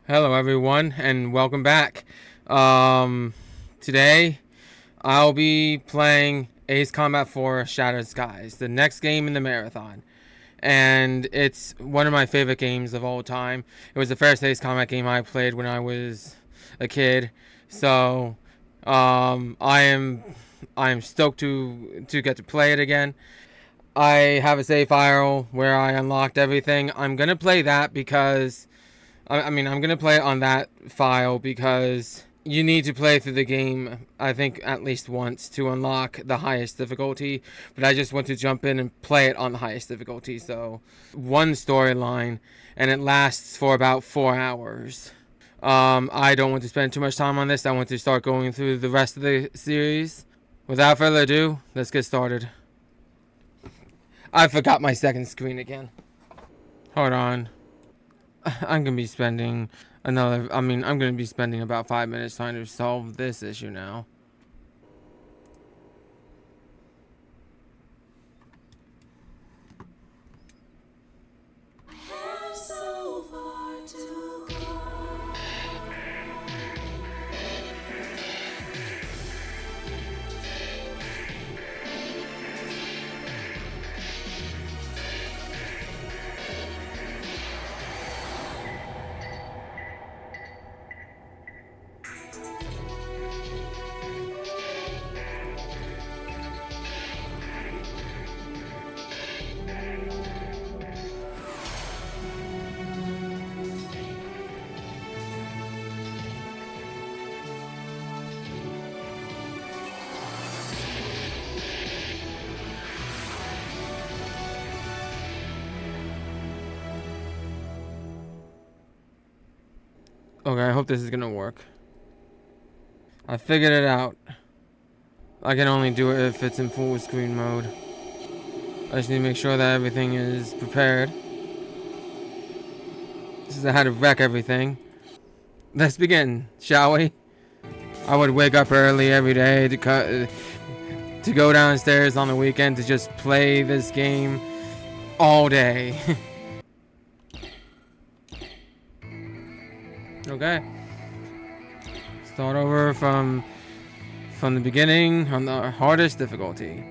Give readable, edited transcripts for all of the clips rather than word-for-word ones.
Hello everyone and welcome back. Today I'll be playing Ace Combat 4 Shattered Skies, the next game in the marathon. And it's one of my favorite games of all time. It was the first Ace Combat game I played when I was a kid. So I am stoked to get to play it again. I have a save file where I unlocked everything. I'm gonna play that because I'm gonna play it on that file because you need to play through the game, I think, at least once to unlock the highest difficulty. But I just want to jump in and play it on the highest difficulty. So, one storyline, and it lasts for about 4 hours. I don't want to spend too much time on this. I want to start going through the rest of the series. Without further ado, let's get started. I forgot my second screen again. Hold on. I'm gonna be spending about 5 minutes trying to solve this issue now. Okay, I hope this is gonna work. I figured it out. I can only do it if it's in full screen mode. I just need to make sure that everything is prepared. This is how to wreck everything. Let's begin, shall we? I would wake up early every day to go downstairs on the weekend to just play this game all day. Okay. Start over from the beginning on the hardest difficulty.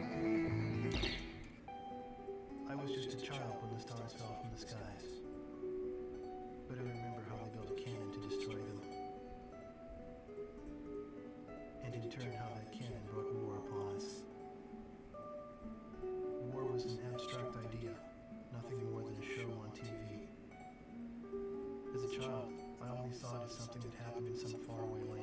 I was just a child when the stars fell from the skies, but I remember how they built a cannon to destroy them, and in turn how that cannon brought war upon us. War was an abstract idea, nothing more than a show on TV. As a child, I only saw it as something that happened in some faraway land.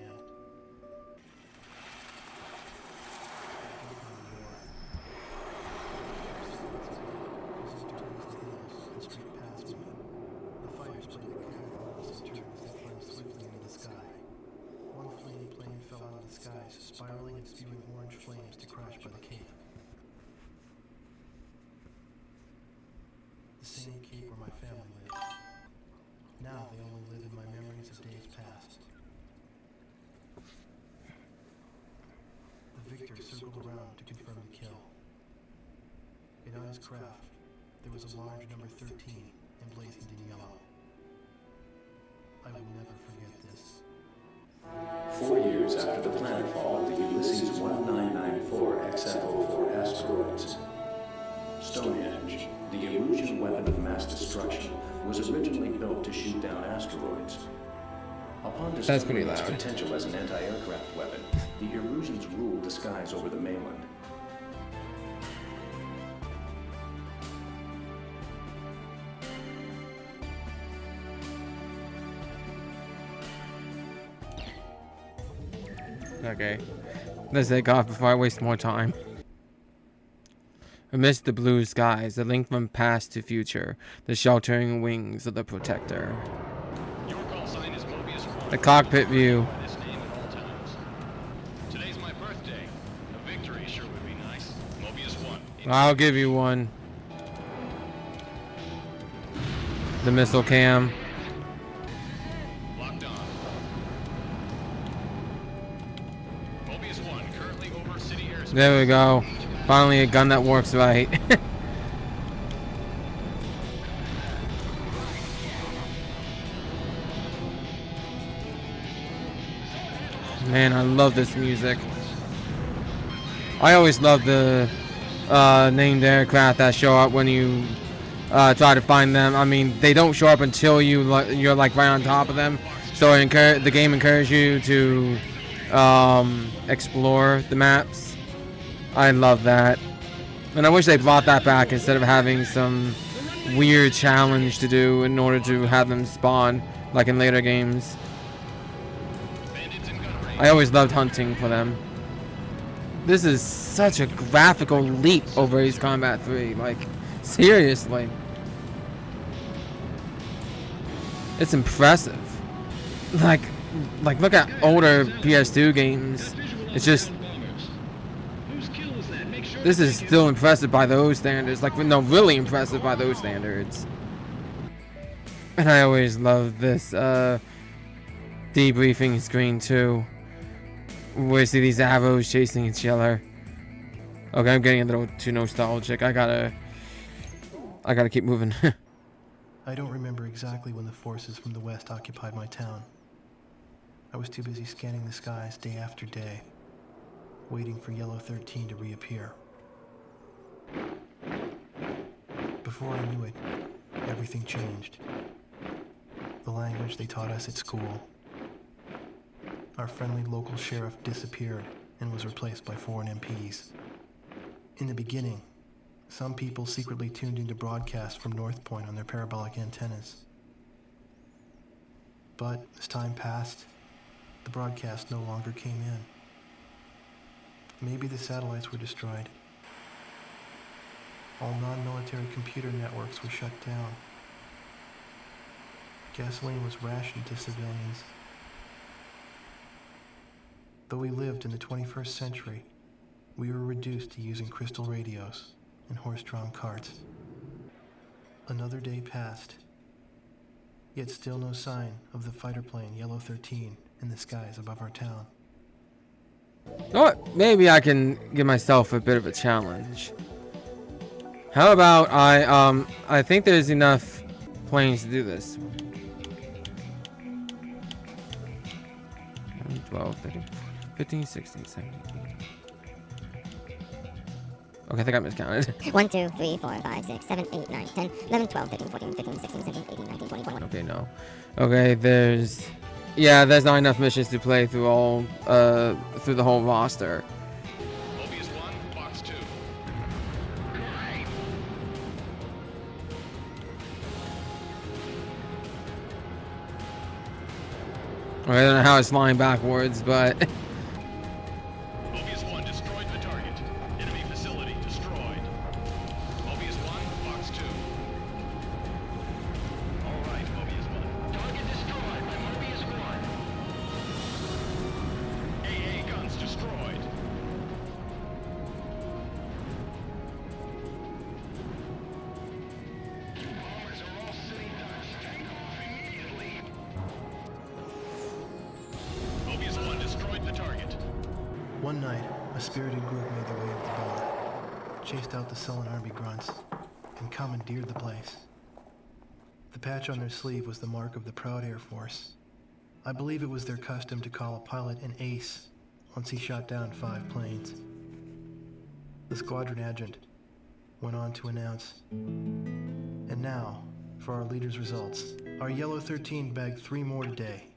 Spiraling and spewing orange flames to crash by the cape. The same cape where my family lived. Now they only live in my memories of days past. The victor circled around to confirm the kill. In I's craft, there was a large number 13 emblazoned in yellow. I will never forget this. 4 years after the planetfall of the Ulysses 1994 XF-04 asteroids, Stonehenge, the Erusian weapon of mass destruction, was originally built to shoot down asteroids. Upon discovering its potential as an anti-aircraft weapon, the Erusians ruled the skies over the mainland. Okay, let's take off before I waste more time. Amidst the blue skies, the link from past to future, the sheltering wings of the Protector. The cockpit view. Today's my birthday. A victory sure would be nice. Mobius 1. I'll give you one. The missile cam. Locked on. Mobius 1 currently over city airspace. There we go. Finally a gun that works right. Man, I love this music. I always love the named aircraft that show up when you try to find them. I mean, they don't show up until you're like right on top of them. So the game encourages you to explore the maps. I love that. And I wish they brought that back instead of having some weird challenge to do in order to have them spawn like in later games. I always loved hunting for them. This is such a graphical leap over Ace Combat 3. Like, seriously. It's impressive. Like look at older PS2 games. It's just, this is still impressive by those standards. Like, no, really impressive by those standards. And I always love this debriefing screen too, where you see these arrows chasing each other. Okay, I'm getting a little too nostalgic. I gotta keep moving. I don't remember exactly when the forces from the west occupied my town. I was too busy scanning the skies day after day, waiting for Yellow 13 to reappear. Before I knew it, everything changed. The language they taught us at school. Our friendly local sheriff disappeared and was replaced by foreign MPs. In the beginning, some people secretly tuned into broadcasts from North Point on their parabolic antennas. But as time passed, the broadcast no longer came in. Maybe the satellites were destroyed. All non-military computer networks were shut down. Gasoline was rationed to civilians. Though we lived in the 21st century, we were reduced to using crystal radios and horse-drawn carts. Another day passed, yet still no sign of the fighter plane Yellow 13 in the skies above our town. You know what? Maybe I can give myself a bit of a challenge. How about I think there's enough planes to do this. 12, 13, 15, 16, 17, 18. Okay, I think I miscounted. 1, 2, 3, 4, 5, 6, 7, 8, 9, 10, 11, 12, 13, 14, 15, 16, 17, 18, 19, 20, 21. Okay, no. Okay, there's not enough missions to play through all through the whole roster. Mobius 1, box 2. Okay, I don't know how it's flying backwards, but Mobius 1 destroyed the target. Enemy facility destroyed. Mobius 1, box 2. All right, Mobius 1. Target destroyed by Mobius 1. AA guns destroyed. Bombers are all sitting ducks. Take off immediately. Mobius 1 destroyed the target. One night, a spirited group made their way up the bar, chased out the sullen army grunts, and commandeered the place. The patch on their sleeve was the mark of the proud Air Force. I believe it was their custom to call a pilot an ace once he shot down 5 planes. The squadron adjutant went on to announce, "And now, for our leader's results. Our Yellow 13 bagged 3 more today,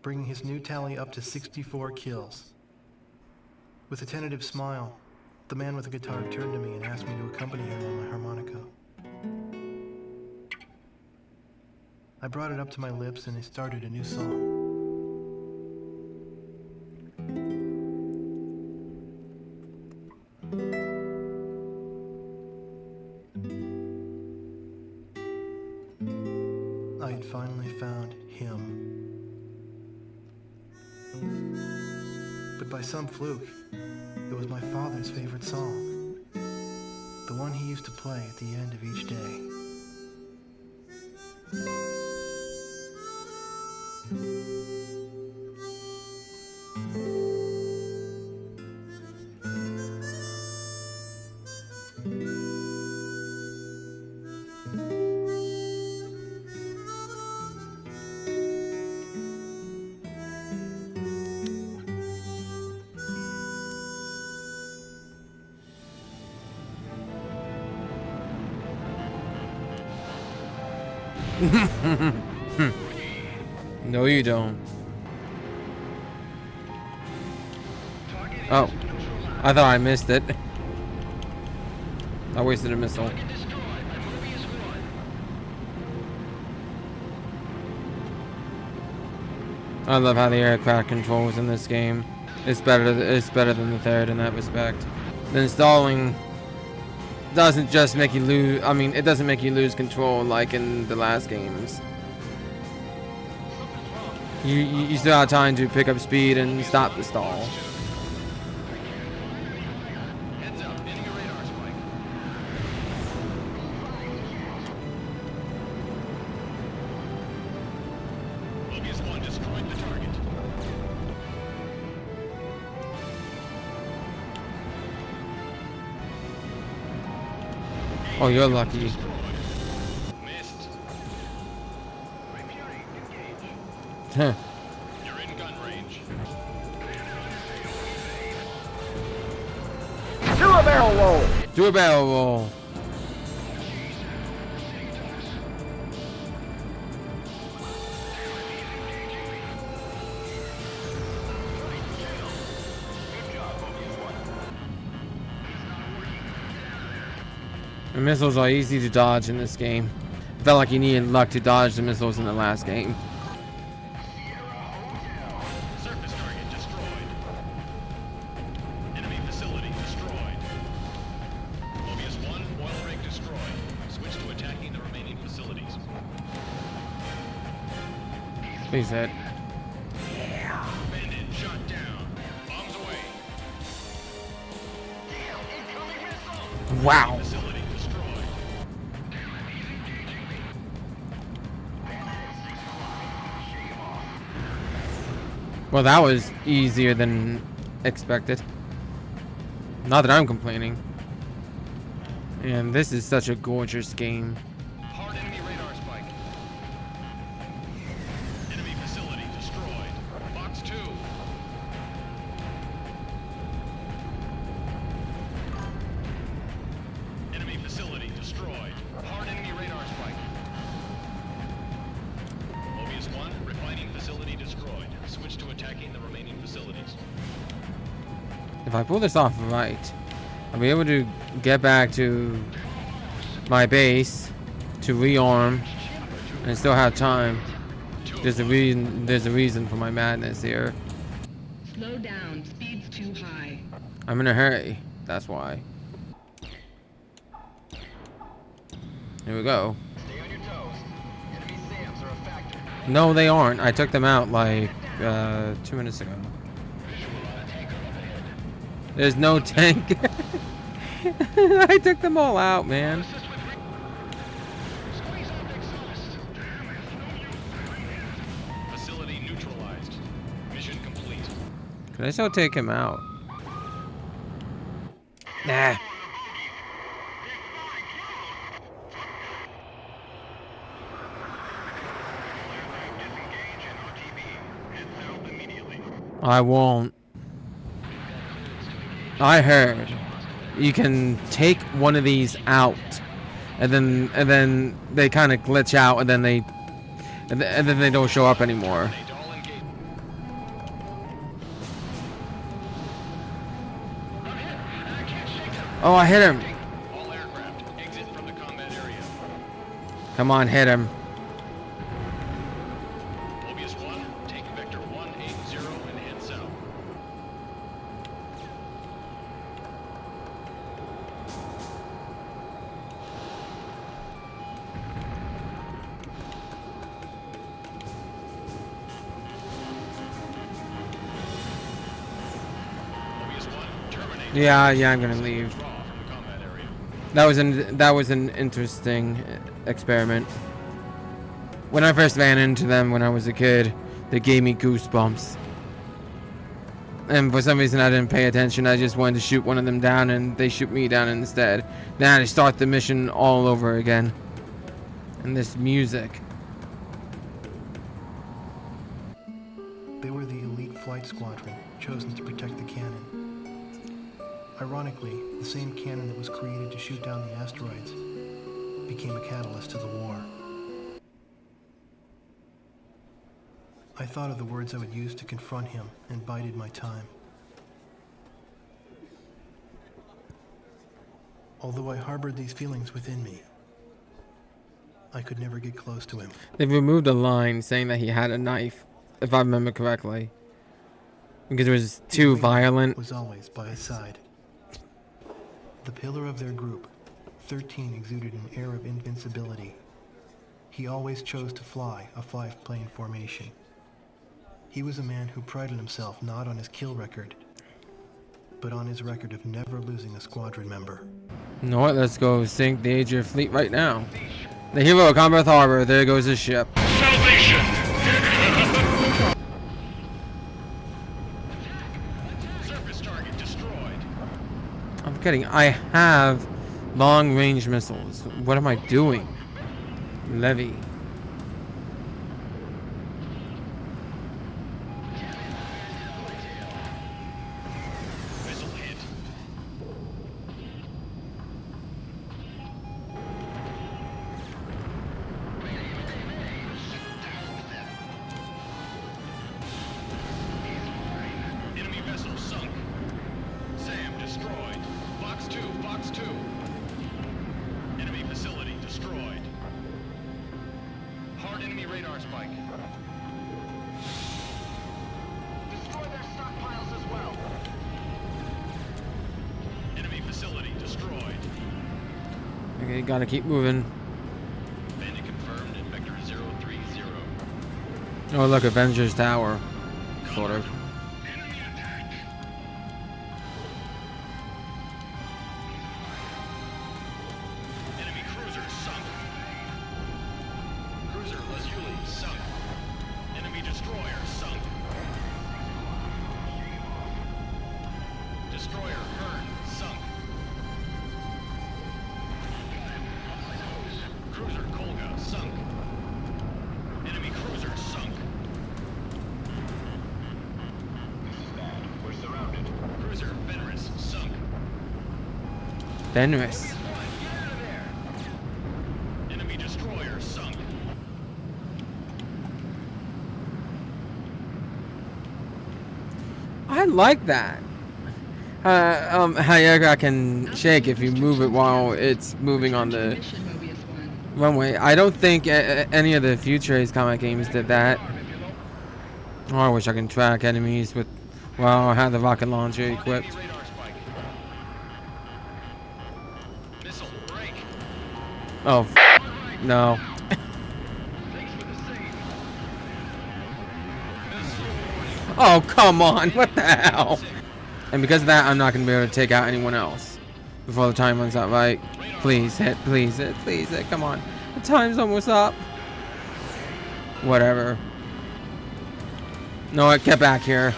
bringing his new tally up to 64 kills." With a tentative smile, the man with the guitar turned to me and asked me to accompany him on my harmonica. I brought it up to my lips and I started a new song. I had finally found him. But by some fluke, it was my father's favorite song. The one he used to play at the end of each day. No, you don't. Oh, I thought I missed it. I wasted a missile. I love how the aircraft controls in this game. It's better than the third in that respect. The installing doesn't just make you lose. I mean, it doesn't make you lose control like in the last games. You still have time to pick up speed and stop the stall. Heads up, hitting a radar spike. Mobius 1 destroyed the target. Oh, you're lucky. Missed. Huh. You're in gun range. Do a barrel roll. The missiles are easy to dodge in this game. I felt like you needed luck to dodge the missiles in the last game. Surface target destroyed. Enemy facility destroyed. Mobius 1, oil rig destroyed. Switch to attacking the remaining facilities. Please hit. Bandit shot down. Bombs away. Wow. Facility destroyed. Well, that was easier than expected. Not that I'm complaining. And this is such a gorgeous game. Hard enemy radar spike. Enemy facility destroyed. Box 2. Enemy facility destroyed. Hard enemy radar spike. Mobius 1, refining facility destroyed. Switch to attacking the remaining facilities. If I pull this off right, I'll be able to get back to my base to rearm and still have time. There's a reason for my madness here. Slow down. Speed's too high. I'm in a hurry. That's why. Here we go. Stay on your toes. Enemy SAMs are a factor. No, they aren't. I took them out like 2 minutes ago. There's no tank. I took them all out, man. Facility neutralized. Mission complete. Could I still take him out? Nah. I won't. I heard you can take one of these out, and then they kind of glitch out, and then they don't show up anymore. Oh, I hit him. All aircraft exit from the combat area. Come on, hit him. Mobius 1, take vector 180 and head south. Mobius 1, terminate. Yeah, I'm gonna leave. Withdraw from the combat area. That was an interesting experiment. When I first ran into them when I was a kid, they gave me goosebumps. And for some reason I didn't pay attention. I just wanted to shoot one of them down, and they shoot me down instead. Then I had to start the mission all over again. And this music. They were the elite flight squadron chosen to protect the cannon. Ironically, the same cannon that was created to shoot down the asteroids became a catalyst to the war. I thought of the words I would use to confront him and bided my time. Although I harbored these feelings within me, I could never get close to him. They've removed a line saying that he had a knife, if I remember correctly. Because it was too violent. Was always by his side. The pillar of their group, 13 exuded an air of invincibility. He always chose to fly a 5-plane formation. He was a man who prided himself not on his kill record, but on his record of never losing a squadron member. You know what? Let's go sink the Aegir fleet right now. The hero of Combat Harbor. There goes his ship. Salvation! Surface target destroyed. I'm kidding. I have long-range missiles. What am I doing? Levy. Missile hit. Enemy vessel sunk. SAM destroyed. Fox 2, Fox 2. Enemy facility destroyed. Hard enemy radar spike. Destroy their stockpiles as well. Enemy facility destroyed. Okay, gotta keep moving. Bandit confirmed in vector 030. Oh, look, Avengers Tower. Sort of. Enemy attack. Enemy cruiser sunk. Cruiser Lazuli sunk. Enemy destroyer sunk. Destroyer Hearn sunk. Cruiser Kolga sunk. Enemy cruiser sunk. We're surrounded. Cruiser Fenris sunk. Fenris. Get out of there. Enemy destroyer sunk. I like that. How your aircraft can shake if you move it while it's moving on the Mission Mobius 1. runway. I don't think any of the future Ace Combat games did that. Oh, I wish I can track enemies with, well, I have the rocket launcher equipped. Enemy radar spike. Missile break. Oh, no. Thanks for the save. Missile warning. Oh, come on. What the hell? And because of that, I'm not going to be able to take out anyone else before the time runs out, right? Please hit, please hit, please hit. Come on. The time's almost up. Whatever. No, get back here.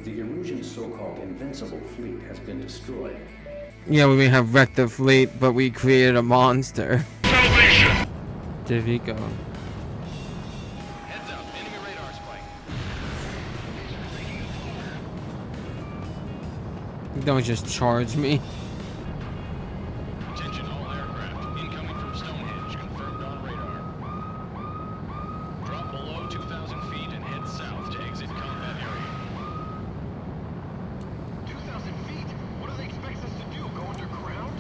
The Erusian's so-called invincible fleet has been destroyed. Yeah, we may have wrecked the fleet, but we created a monster. Salvation! There we go. Heads up, enemy radar spike. Don't just charge me. Attention all aircraft. Incoming from Stonehenge. Confirmed on radar. Drop below 2,000 feet and head south to exit combat area. 2,000 feet? What do they expect us to do? Go underground?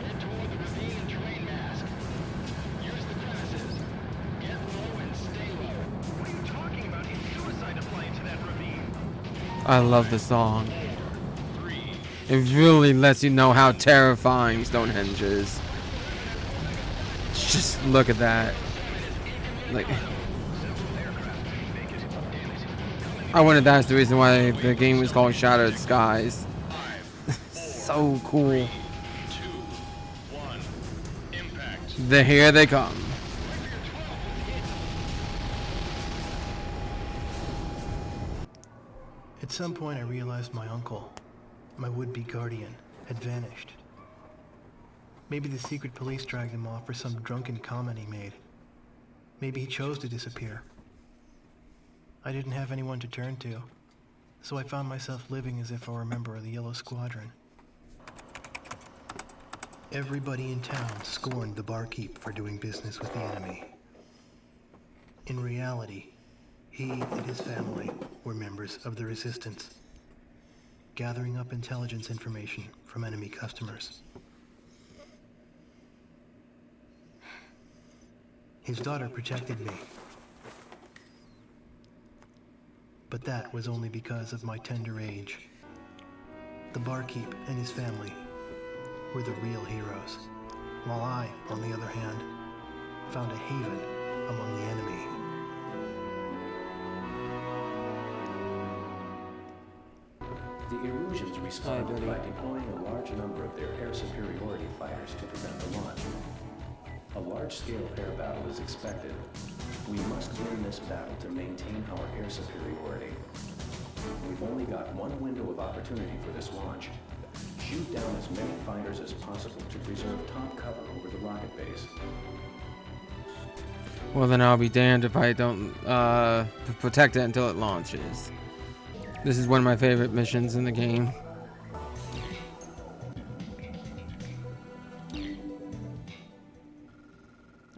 Head toward the ravine and terrain mask. Use the crevices. Get low and stay low. What are you talking about? It's suicide to fly into that ravine. I love the song. 3. It really lets you know how terrifying Stonehenge is. Just look at that. Like, I wonder if that's the reason why the game was called Shattered Skies. So cool. 3, 2, 1. Impact. Here they come. At some point I realized my uncle, my would-be guardian, had vanished. Maybe the secret police dragged him off for some drunken comment he made. Maybe he chose to disappear. I didn't have anyone to turn to, so I found myself living as if I were a member of the Yellow Squadron. Everybody in town scorned the barkeep for doing business with the enemy. In reality, he and his family were members of the Resistance, gathering up intelligence information from enemy customers. His daughter protected me, but that was only because of my tender age. The barkeep and his family were the real heroes, while I, on the other hand, found a haven among the enemy. The Erusians responded by deploying a large number of their air superiority fighters to prevent the launch. A large-scale air battle is expected. We must win this battle to maintain our air superiority. We've only got one window of opportunity for this launch. Shoot down as many fighters as possible to preserve top cover over the rocket base. Well, then I'll be damned if I don't protect it until it launches. This is one of my favorite missions in the game.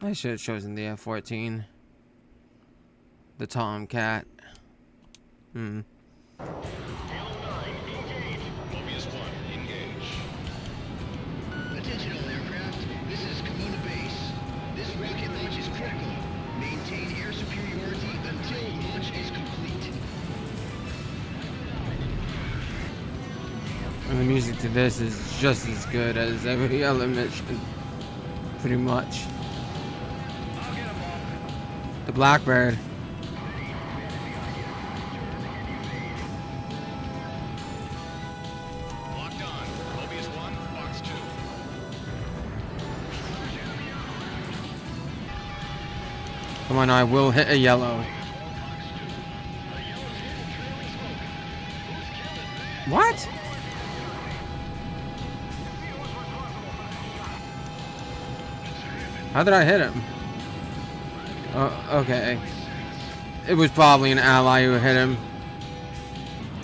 I should have chosen the F-14. The Tomcat. Halo 9, engage. Mobius 1, engage. Attention all aircraft, this is Kimona Base. This rocket launch is critical. Maintain air superiority until launch is complete. And the music to this is just as good as every other mission. Pretty much. The Blackbird. Locked on. Mobius 1, box 2. Come on, I will hit a yellow. What? How did I hit him? Oh, okay. It was probably an ally who hit him.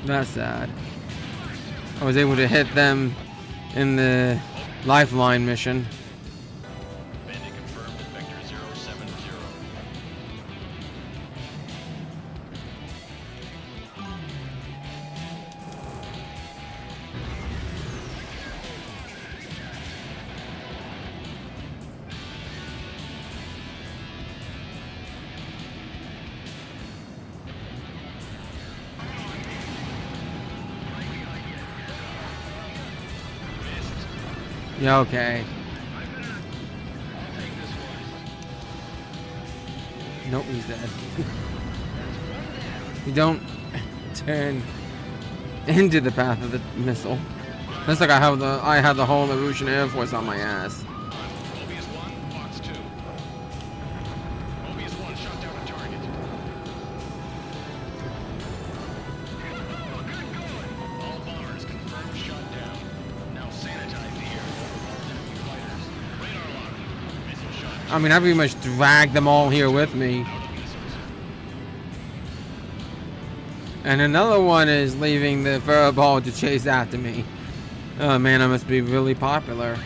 That's sad. I was able to hit them in the lifeline mission. Bandit confirmed at vector 070. Yeah, okay. Nope, he's dead. You don't turn into the path of the missile. That's like I had the whole Erusian Air Force on my ass. Mobius 1, box 2. Mobius 1 shot down a target. All bombers confirmed shot down. Now sanitize the air for all enemy fighters. Radar lock. Missile shot. I mean, I pretty much dragged them all here with me. And another one is leaving the fireball to chase after me. Oh man, I must be really popular.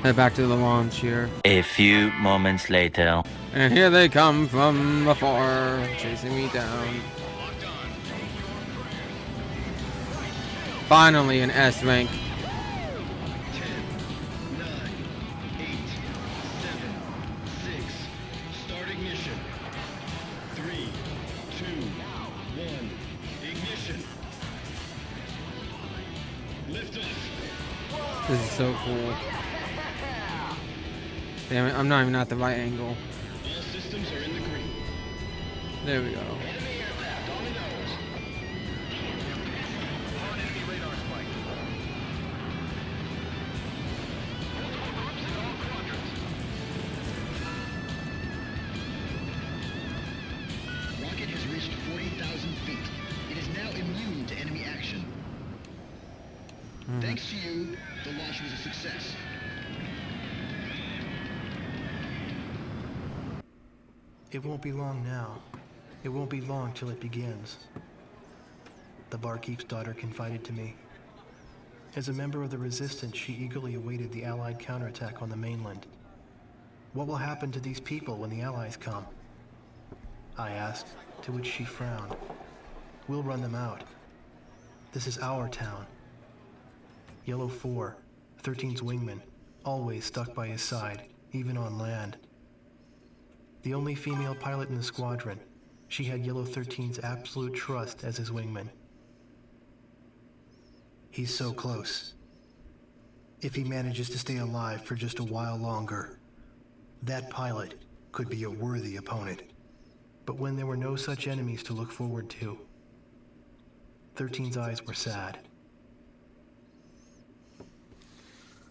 Head back to the launch here. A few moments later. And here they come from afar, chasing me down. Finally an S rank. 10, 9, 8, 7, 6. Start ignition. 3, 2, 1. Ignition. Lift off. This is so cool. Damn it, I'm not even at the right angle. All systems are in the green. There we go. Enemy aircraft on the nose. On enemy radar spike. Multiple groups in all quadrants. Rocket has reached 40,000 feet. It is now immune to enemy action. Thanks to you, the launch was a success. It won't be long now. It won't be long till it begins. The barkeep's daughter confided to me. As a member of the resistance, she eagerly awaited the Allied counterattack on the mainland. What will happen to these people when the Allies come? I asked, to which she frowned. We'll run them out. This is our town. Yellow 4, 13's wingman, always stuck by his side, even on land. The only female pilot in the squadron, she had Yellow 13's absolute trust as his wingman. He's so close. If he manages to stay alive for just a while longer, that pilot could be a worthy opponent. But when there were no such enemies to look forward to, 13's eyes were sad.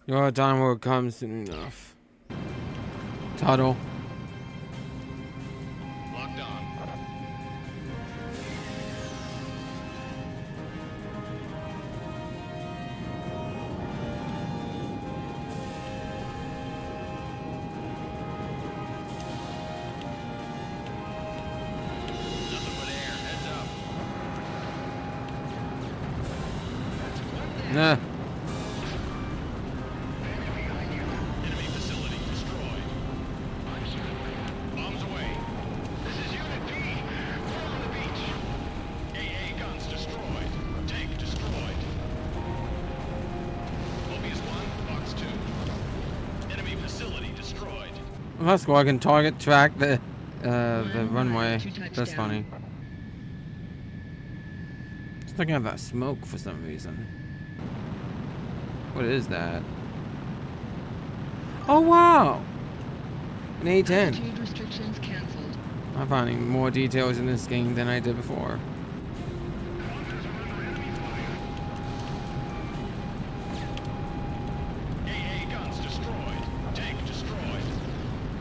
Your time will come soon enough. Tuttle. Locked on. Nothing but air. Heads up. Nah. Enemy facility destroyed. Bombs away. This is Unit B. We're on the beach. AA guns destroyed. Tank destroyed. Mobius 1, Box 2. Enemy facility destroyed. Well, that's cool. I can target track the runway. That's funny. Just looking at that smoke for some reason. What is that? Oh wow! An A10. Altitude restrictions canceled. I'm finding more details in this game than I did before. AA guns destroyed. Tank destroyed.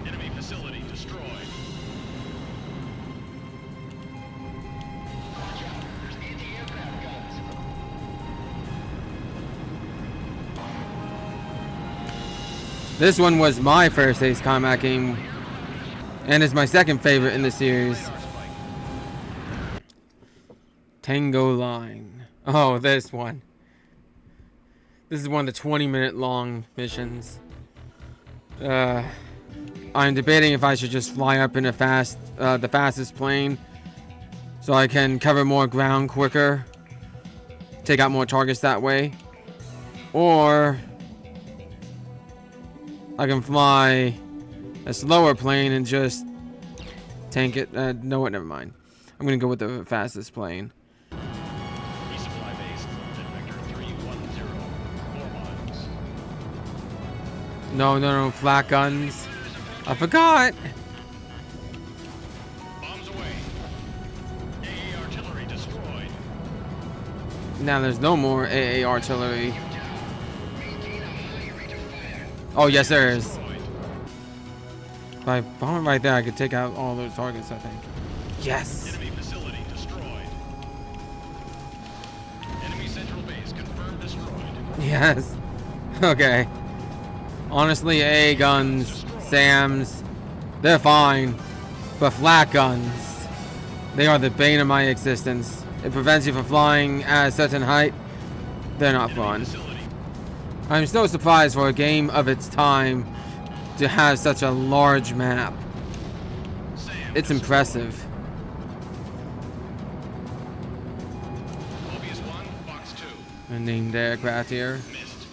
Enemy facility destroyed. Watch out. There's anti-aircraft guns. This one was my first Ace Combat game, and is my second favorite in the series. Tango Line. Oh, this one. This is one of the 20-minute long missions. I'm debating if I should just fly up in the fastest plane, so I can cover more ground quicker, take out more targets that way, or I can fly a slower plane and just tank it. No, what? Never mind. I'm gonna go with the fastest plane. Resupply base at Vector 310. 4 miles. No, flat guns. I forgot. Bombs away. AA artillery destroyed. Now there's no more AA artillery. Maintain a high rate of fire. Oh yes, there is. Destroyed. If I bomb it right there, I could take out all those targets, I think. Yes. Enemy facility destroyed. Enemy central base confirmed destroyed. Yes. Okay. Honestly, AA guns, SAMs, they're fine. But flat guns, they are the bane of my existence. It prevents you from flying at a certain height. They're not fun. Facility. I'm still surprised for a game of its time to have such a large map. SAM It's destroyed. impressive. Mobius 1, Box 2. A named aircraft here. Missed.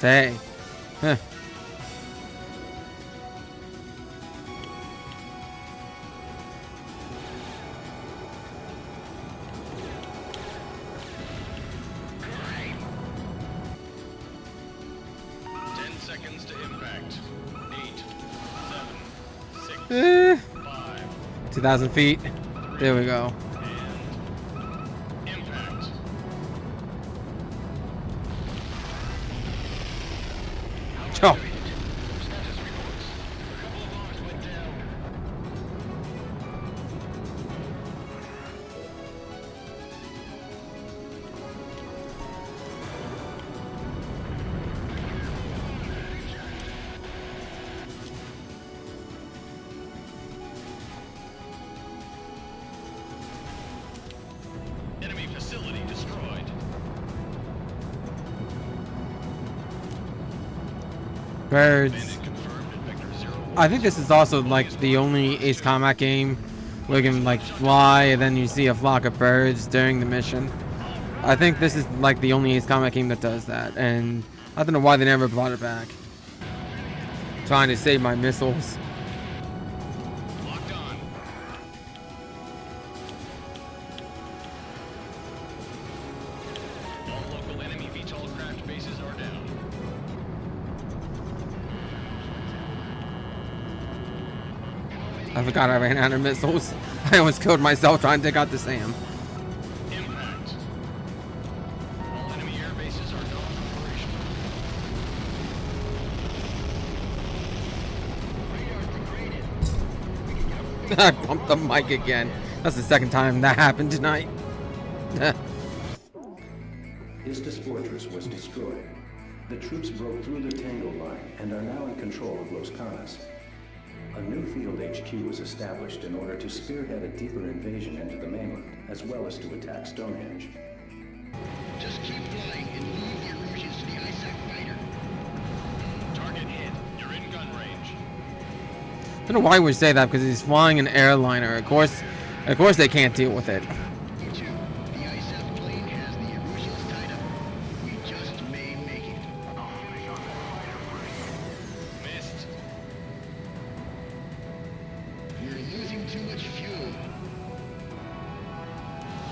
Hey. Huh. Seconds to impact. 8, 7, 6, Eh, 5, 2,000 feet. There we go. and impact. Oh. Status reports. A couple of bombs went down. Birds. I think this is also like the only Ace Combat game where you can like fly and then you see a flock of birds during the mission. I think this is like the only Ace Combat game that does that, and I don't know why they never brought it back. Trying to save my missiles. Locked on. All local enemy VTOL craft bases are down. I forgot I ran out of missiles. I almost killed myself trying to take out the SAM. Impact. All enemy air bases are non-operational. I bumped the mic again. That's the second time that happened tonight. Istis Fortress was destroyed. The troops broke through the Tango line and are now in control of Los Canas. A new field HQ was established in order to spearhead a deeper invasion into the mainland, as well as to attack Stonehenge. Just keep flying and leave the Erusians to the ISAC fighter. Target hit. You're in gun range. I don't know why we say that, because he's flying an airliner. Of course they can't deal with it. The ISAF plane has the Erusians tied up. We just may make it. Missed. We're losing too much fuel.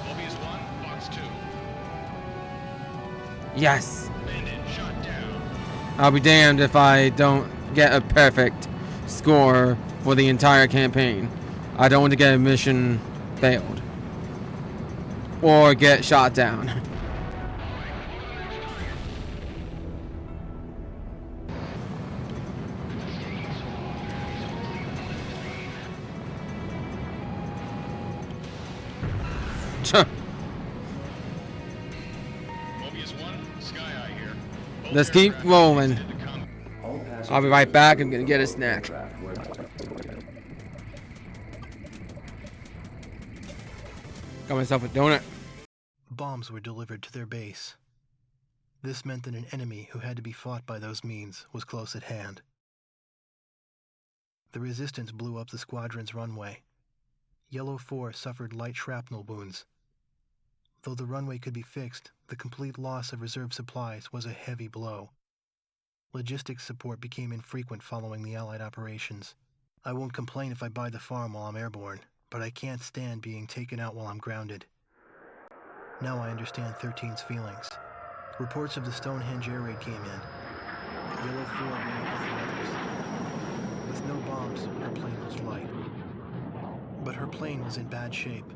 Mobius 1, Box 2. Yes. Bandit shot down. I'll be damned if I don't get a perfect score for the entire campaign. I don't want to get a mission failed. Or get shot down. Mobius 1, Sky Eye here. Both Let's keep aircraft rolling. into the combat. All passengers I'll be right back. I'm gonna get a snack. aircraft were- Got myself a donut. Bombs were delivered to their base. This meant that an enemy who had to be fought by those means was close at hand. The resistance blew up the squadron's runway. Yellow 4 suffered light shrapnel wounds. Though the runway could be fixed, the complete loss of reserve supplies was a heavy blow. Logistics support became infrequent following the Allied operations. I won't complain if I buy the farm while I'm airborne, but I can't stand being taken out while I'm grounded. Now I understand 13's feelings. Reports of the Stonehenge air raid came in. Yellow 4 went up with the others. With no bombs, her plane was light. But her plane was in bad shape.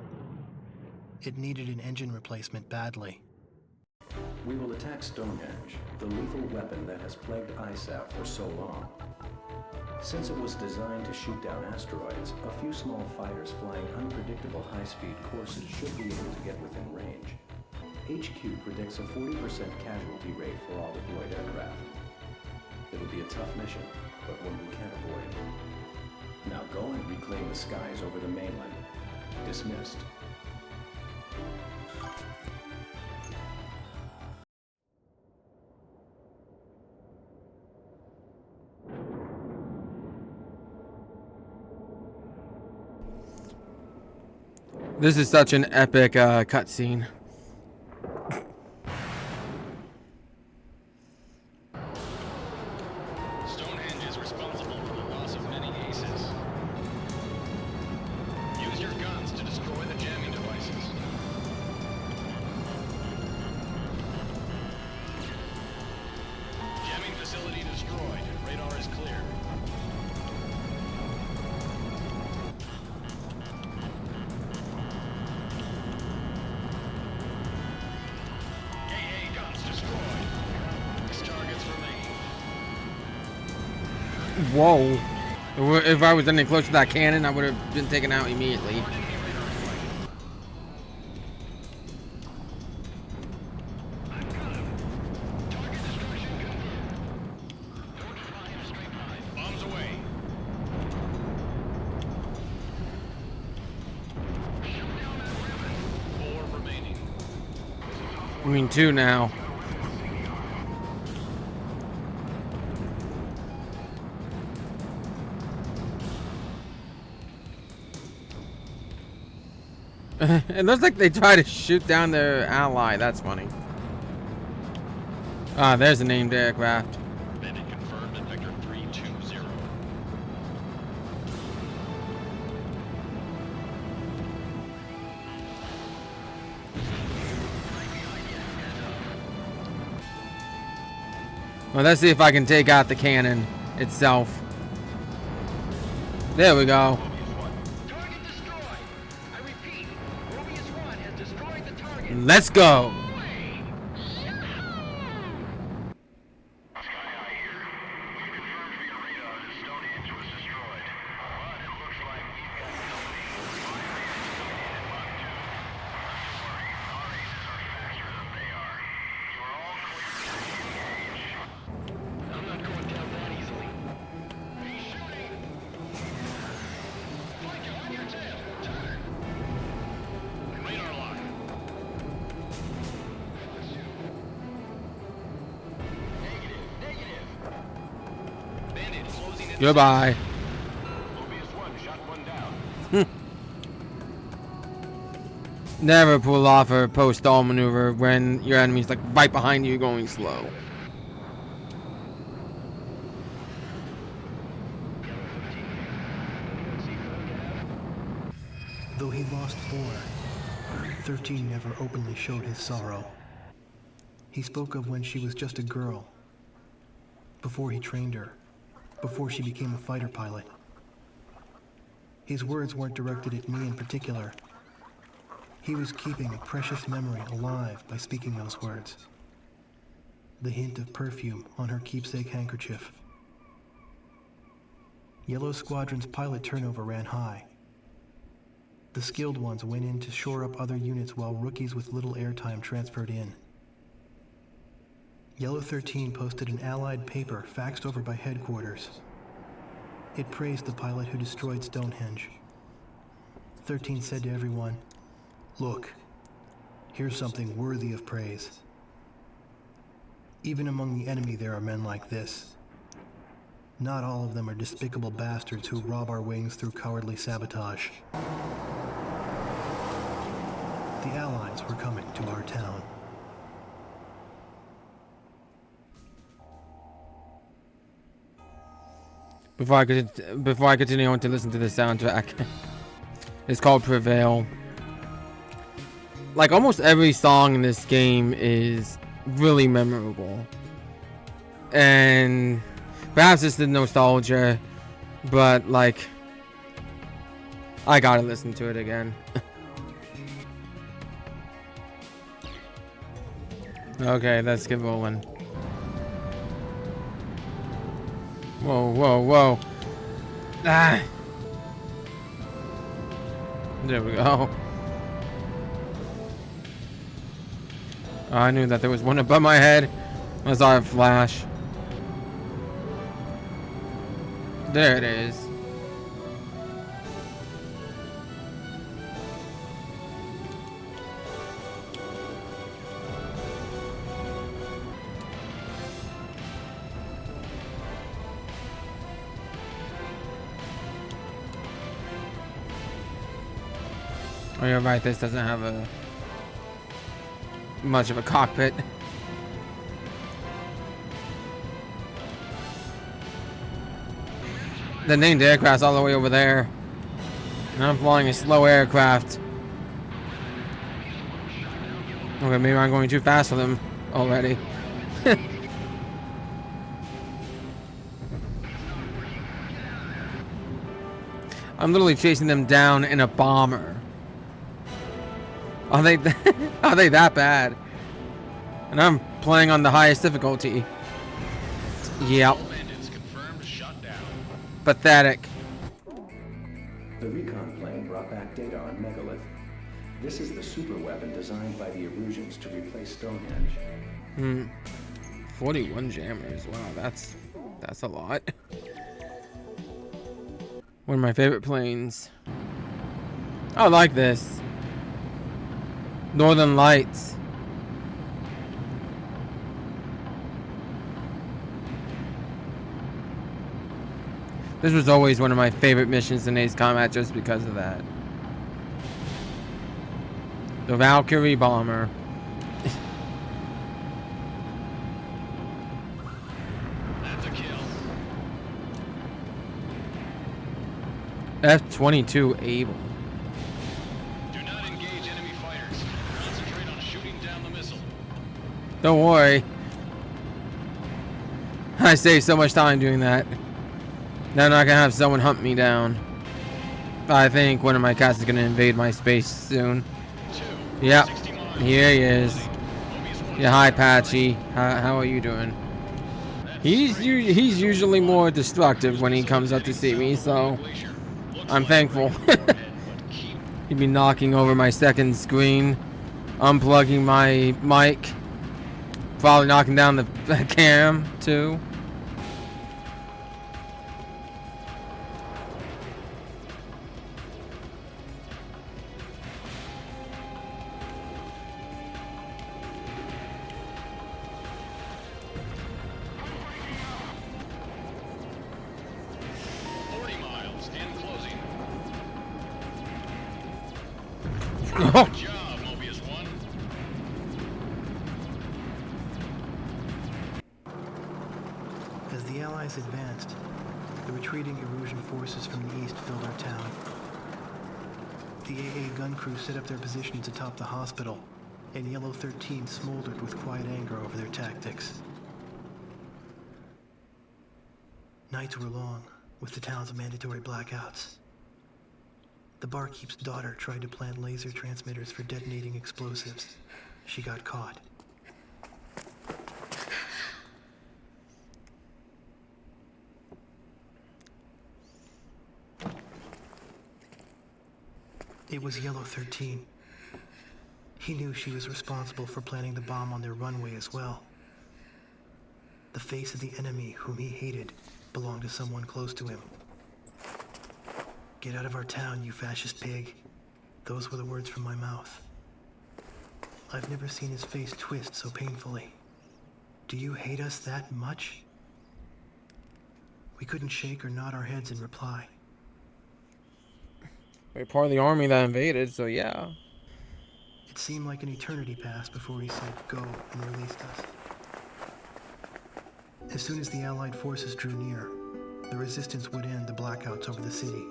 It needed an engine replacement badly. We will attack Stonehenge, the lethal weapon that has plagued ISAF for so long. Since it was designed to shoot down asteroids, a few small fighters flying unpredictable high-speed courses should be able to get within range. HQ predicts a 40% casualty rate for all deployed aircraft. It'll be a tough mission, but one we can't avoid. Now go and reclaim the skies over the mainland. Dismissed. This is such an epic cutscene. Stonehenge is responsible for the loss of many aces. Use your guns to destroy the jamming devices. Jamming facility destroyed. Radar is clear. AA guns destroyed. 6 targets remain. Whoa. If I was any closer to that cannon, I would have been taken out immediately. Bombs away. 4 remaining. I mean, 2 now. It looks like they try to shoot down their ally. That's funny. Ah, there's a named aircraft. Bandit confirmed at Vector 320. Well, let's see if I can take out the cannon itself. There we go. Target destroyed. I repeat, Mobius 1 has destroyed the target. Let's go. I'm not going down that easily. Flanker on your tail. Turn. Radar lock. Negative. Bandit closing in. Goodbye. Mobius 1 shot one down. Never pull off a post-stall maneuver when your enemy's like right behind you going slow. Though he lost 4, 13 never openly showed his sorrow. He spoke of when she was just a girl, before he trained her, before she became a fighter pilot. His words weren't directed at me in particular. He was keeping a precious memory alive by speaking those words. The hint of perfume on her keepsake handkerchief. Yellow Squadron's pilot turnover ran high. The skilled ones went in to shore up other units while rookies with little airtime transferred in. Yellow 13 posted an Allied paper faxed over by headquarters. It praised the pilot who destroyed Stonehenge. 13 said to everyone, "Look, here's something worthy of praise. Even among the enemy there are men like this. Not all of them are despicable bastards who rob our wings through cowardly sabotage." The Allies were coming to our town. Before I continue on to listen to the soundtrack, it's called Prevail. Like almost every song in this game is really memorable, and perhaps it's the nostalgia, but like I gotta listen to it again. Okay, let's get rolling. Whoa. Ah. There we go. Oh, I knew that there was one above my head. I saw a flash. There it is. Oh, you're right. This doesn't have a much of a cockpit. The named aircraft's all the way over there, and I'm flying a slow aircraft. Okay, maybe I'm going too fast for them already. I'm literally chasing them down in a bomber. Are they that bad? And I'm playing on the highest difficulty. Yep. Bandits confirmed shot down. Pathetic. The recon plane brought back data on Megalith. This is the super weapon designed by the Erusians to replace Stonehenge. 41 jammers. Wow, that's a lot. One of my favorite planes. I like this. Northern Lights. This was always one of my favorite missions in Ace Combat just because of that. The Valkyrie bomber. That's a kill. F-22 Able. Do not engage enemy fighters. Concentrate on shooting down the missile. Don't worry. I saved so much time doing that. Now I'm not gonna have someone hunt me down. I think one of my cats is gonna invade my space soon. Yep, here he is. Yeah, hi Patchy. How are you doing? He's usually more destructive when he comes up to see me, so I'm thankful. He'd be knocking over my second screen, unplugging my mic, probably knocking down the cam too. Good job, Mobius 1. As the Allies advanced, the retreating Erusian forces from the east filled our town. The AA gun crew set up their positions atop the hospital, and Yellow 13 smoldered with quiet anger over their tactics. Nights were long, with the town's mandatory blackouts. The barkeep's daughter tried to plant laser transmitters for detonating explosives. She got caught. It was Yellow 13. He knew she was responsible for planting the bomb on their runway as well. The face of the enemy whom he hated belonged to someone close to him. "Get out of our town, you fascist pig." Those were the words from my mouth. I've never seen his face twist so painfully. "Do you hate us that much?" We couldn't shake or nod our heads in reply. We're part of the army that invaded, so yeah. It seemed like an eternity passed before he said go and released us. As soon as the Allied forces drew near, the resistance would end the blackouts over the city.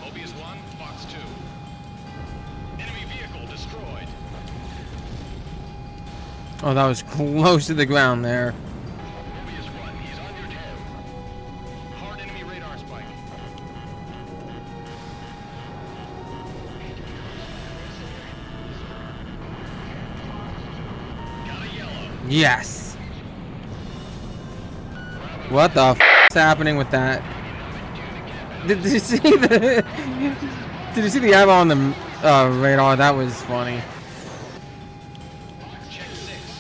Mobius 1, Fox 2. Enemy vehicle destroyed. Oh, that was close to the ground there. Mobius 1, he's on your tail. Hard enemy radar spike. Got a yellow. Yes. What the f is happening with that? Did you see the? Did you see the eyeball on the radar? That was funny. Check 6.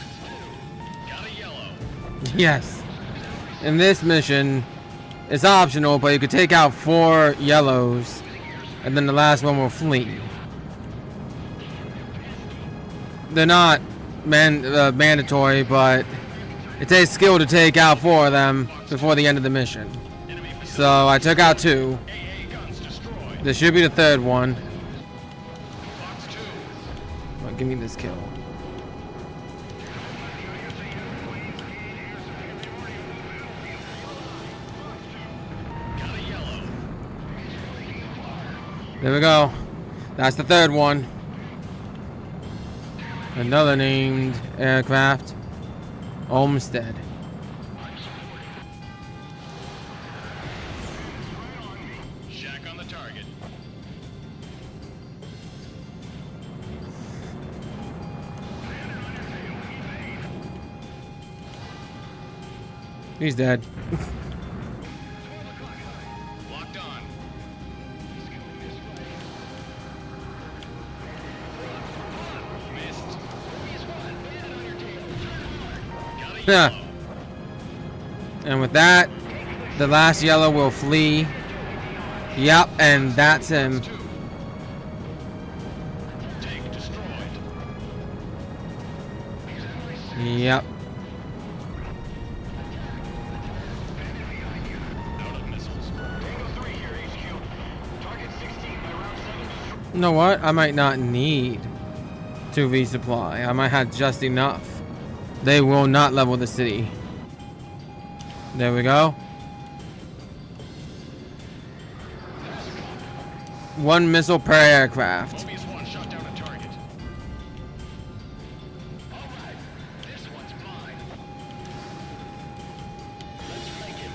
Got a yellow. Yes. In this mission, it's optional, but you could take out 4 yellows, and then the last one will flee. They're not mandatory, but it takes skill to take out 4 of them before the end of the mission. So I took out 2. AA guns destroyed. This should be the 3rd one. Fox 2. Oh, give me this kill. Got a yellow. There we go. That's the 3rd one. Another named aircraft. Olmsted. Shack on the target. He's dead. Locked on. Missed. Got a Yeah. yellow. And with that, the last yellow will flee. Yep, and that's him. 2. Tank destroyed. Yep. Out of missiles. Tango 3 here, HQ. Target 16 by route 7 You know what? I might not need to resupply. I might have just enough. They will not level the city. There we go. One missile per aircraft. Mobius 1 shot down a target. All right, this one's mine. Let's make it.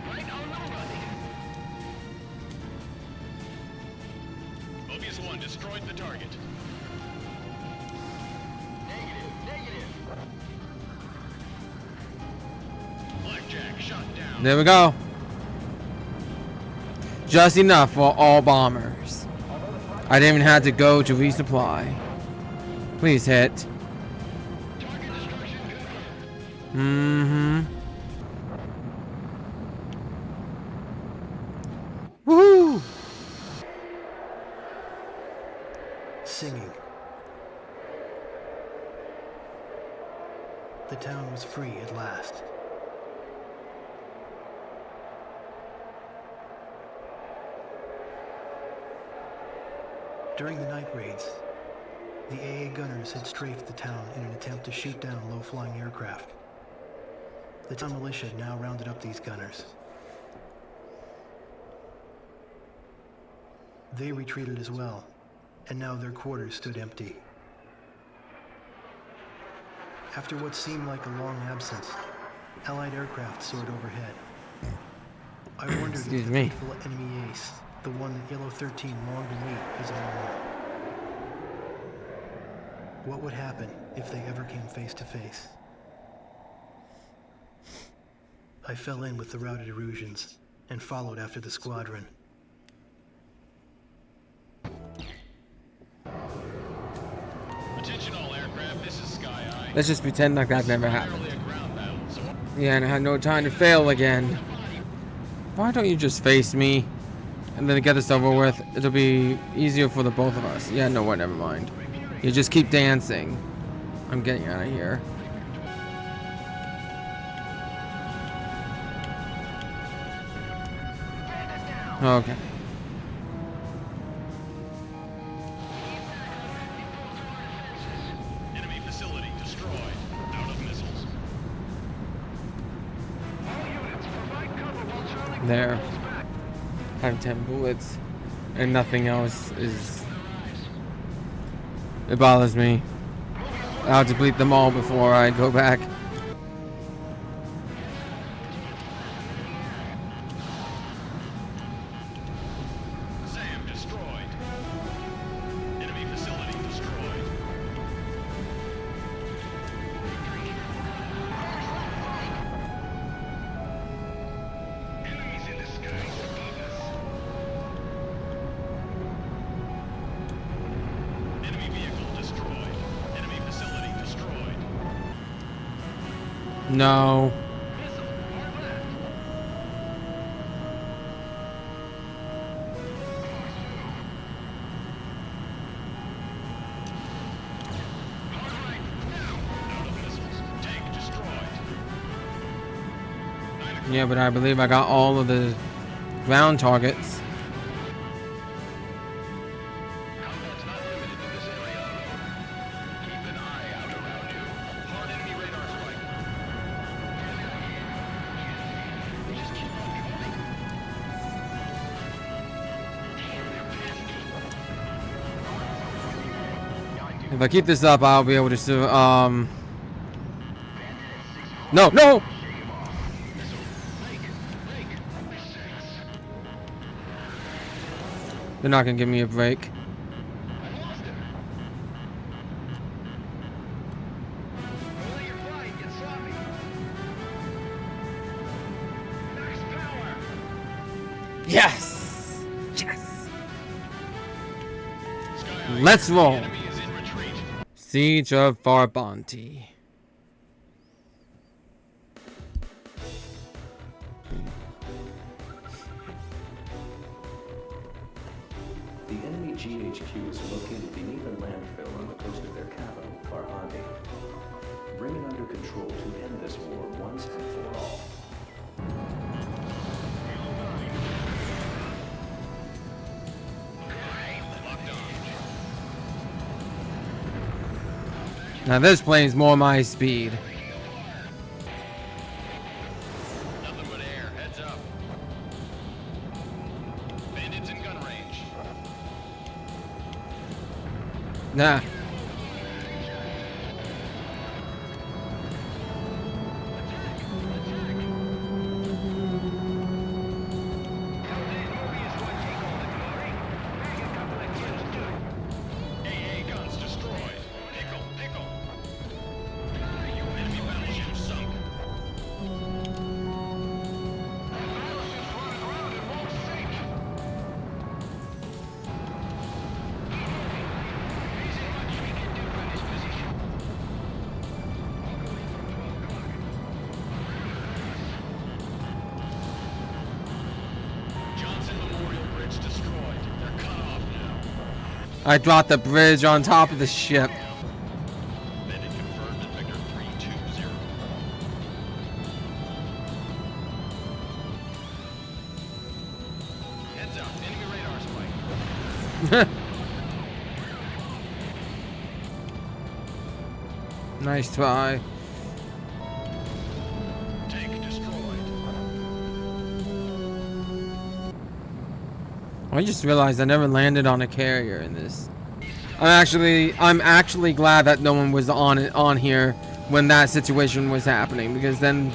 Right on nobody. Mobius 1 destroyed the target. Negative. Blackjack shot down. There we go. Just enough for all bombers. I didn't even have to go to resupply. Please hit. Target destruction confirmed. Mm-hmm. Woo! Singing. The town was free at last. During the night raids, the AA gunners had strafed the town in an attempt to shoot down low-flying aircraft. The town militia had now rounded up these gunners. They retreated as well, and now their quarters stood empty. After what seemed like a long absence, Allied aircraft soared overhead. I wondered if the Excuse me. faithful enemy ace, the one that Yellow 13 longed to meet, is among them. What would happen if they ever came face to face? I fell in with the routed Erusians and followed after the squadron. Attention all aircraft, this is Sky Eye. Let's just pretend like that never happened. Primarily a ground battle, so Yeah, and I had no time to fail again. Why don't you just face me and then get this over with? It'll be easier for the both of us. Yeah, no, what? Never mind. You just keep dancing. I'm getting out of here. Okay. enemy facility destroyed. Out of missiles. All units, provide cover while Charlie There. pulls back. I have 10 bullets and nothing else is... It bothers me. I'll deplete them all before I go back. SAM destroyed. Enemy facility destroyed. Enemies in the skies above us. Enemy vehicle destroyed. Enemy facility destroyed. No. Missile, far left. Hard right, now. Out of missiles. Tank destroyed. 9 o'clock. Yeah, but I believe I got all of the ground targets. Combat's not limited to this area alone. Keep an eye out around you. Hard enemy radar strike. Just keep on going. Damn, they're past me. If I keep this up, I'll be able to No, no! They're not gonna give me a break. I lost him. The way you're flying gets sloppy. Max power. Yes! Yes! Sky Eye, Let's the roll. enemy is in retreat. Siege of Farbanti. The enemy GHQ is located beneath a landfill on the coast of their capital, Farhandi. Bring it under control to end this war once and for all. Now this plane's more my speed. Nothing but air. Heads up. Bandits in gun range. Nah. AA guns destroyed. Pickle, pickle. You enemy battleship sunk. Battleship's running around and won't sink. Isn't much we can do from this position. Johnson Memorial Bridge destroyed. They're cut off now. I dropped the bridge on top of the ship. Bandit confirmed at Victor 320. Heads up, enemy radar spike. Nice try. Tank destroyed. I just realized I never landed on a carrier in this. I'm actually glad that no one was on here when that situation was happening, because then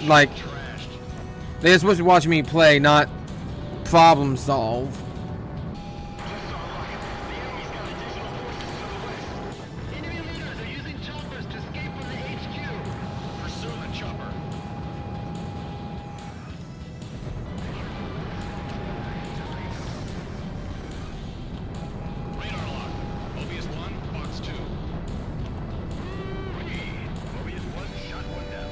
like they're supposed to watch me play, not problem solve. Enemy leaders are using choppers to escape from the HQ. Pursue the chopper. Radar lock. Mobius 1, Box 2. Mobius 1 shot one down.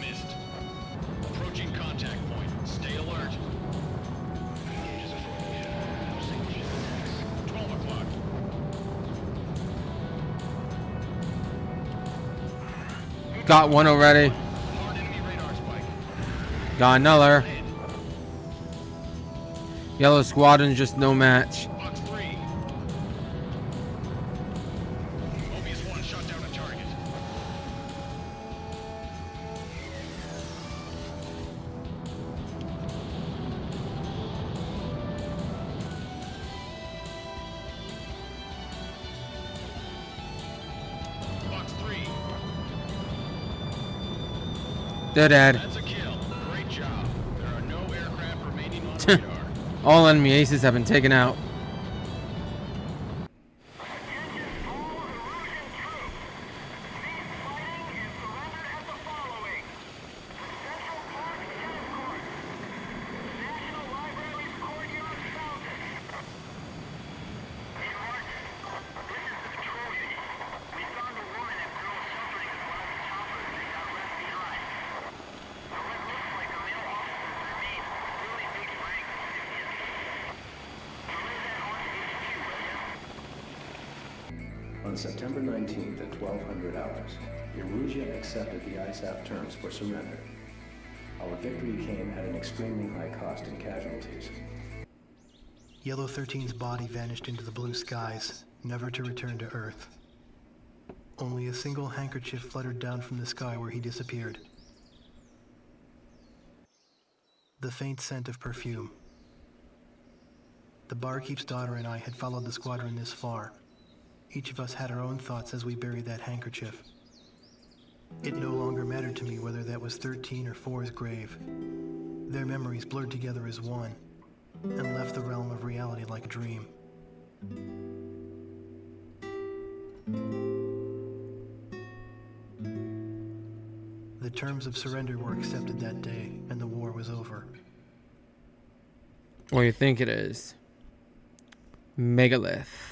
Missed. Approaching contact point. Stay alert. 12 o'clock. Got one already. Hard enemy radar spike. Got another. Hit. Yellow Squadron just no match. Box 3. Mobius 1 shot down a target. Box 3. They're dead. That's a kill. Great job. There are no aircraft remaining on radar. All enemy aces have been taken out. On September 19th at 1200 hours, Erusia accepted the ISAF terms for surrender. Our victory came at an extremely high cost in casualties. Yellow 13's body vanished into the blue skies, never to return to Earth. Only a single handkerchief fluttered down from the sky where he disappeared. The faint scent of perfume. The barkeep's daughter and I had followed the squadron this far. Each of us had our own thoughts as we buried that handkerchief. It no longer mattered to me whether that was 13 or 4's grave. Their memories blurred together as one, and left the realm of reality like a dream. The terms of surrender were accepted that day, and the war was over. What do you think it is? Megalith.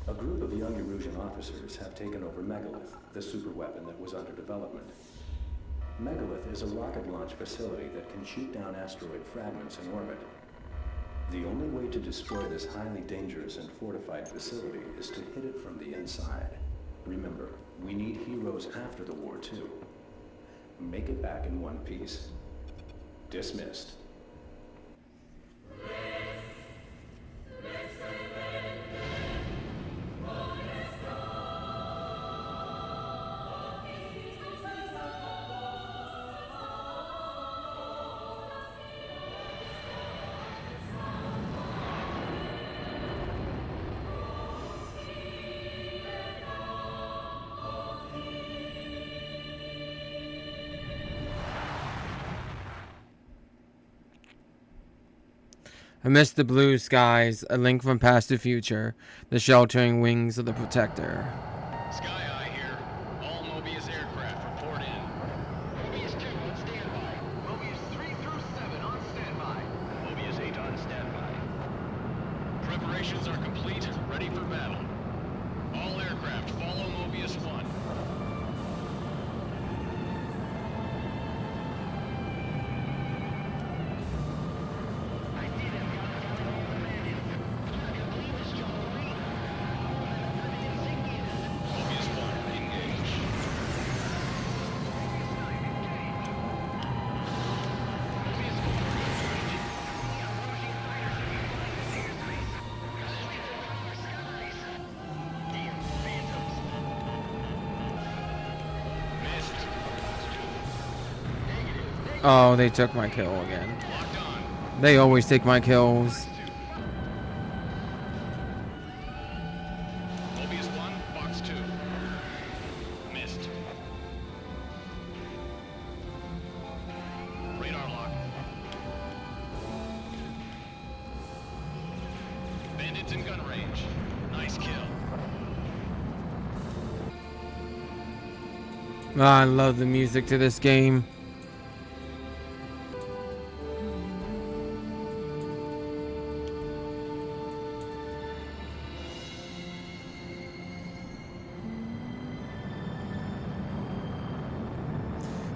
A group of young Erusian officers have taken over Megalith, the superweapon that was under development. Megalith is a rocket launch facility that can shoot down asteroid fragments in orbit. The only way to destroy this highly dangerous and fortified facility is to hit it from the inside. Remember, we need heroes after the war too. Make it back in one piece. Dismissed. Amidst the blue skies, a link from past to future, the sheltering wings of the Protector. Sky High here. All Mobius aircraft report in. Mobius 2 on standby. Mobius 3 through 7 on standby. Mobius 8 on standby. Preparations are complete, ready for battle. All aircraft follow Mobius 1. Mobius 1, engage. Oh, they took my kill again. Locked on. They always take my kills. Mobius 1, box 2. Missed. Radar lock. Bandits in gun range. Nice kill. I love the music to this game.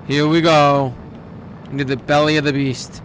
Here we go. Into the belly of the beast.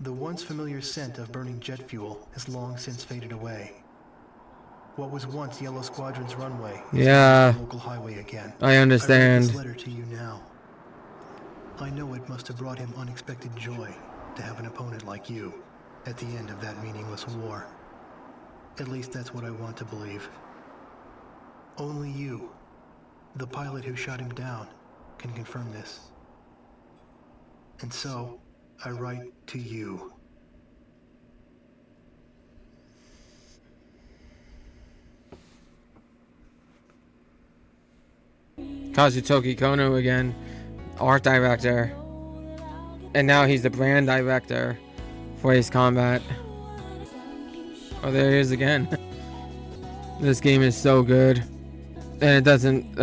The once familiar scent of burning jet fuel has long since faded away. What was once Yellow Squadron's runway is Yeah, a local highway again. I I write understand. this letter to you now. I know it must have brought him unexpected joy to have an opponent like you at the end of that meaningless war. At least that's what I want to believe. Only you, the pilot who shot him down, can confirm this. And so, I write to you. Kazutoki Kono again, art director. And now he's the brand director for Ace Combat. Oh, there he is again. This game is so good. And it doesn't,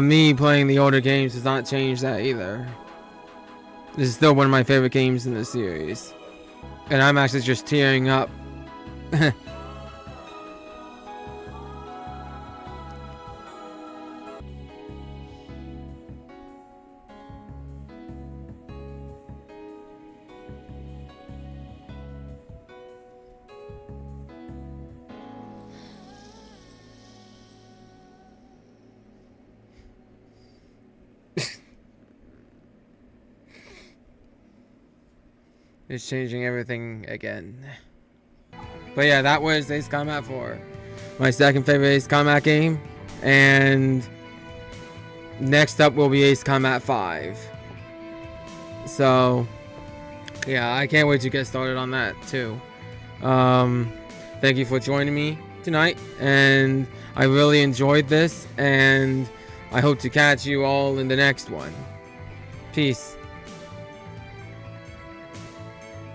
me playing the older games does not change that either. This is still one of my favorite games in the series. And I'm actually just tearing up. It's changing everything again. But yeah, that was Ace Combat 4. My second favorite Ace Combat game. And next up will be Ace Combat 5. So yeah, I can't wait to get started on that too. Thank you for joining me tonight, and I really enjoyed this, and I hope to catch you all in the next one. Peace.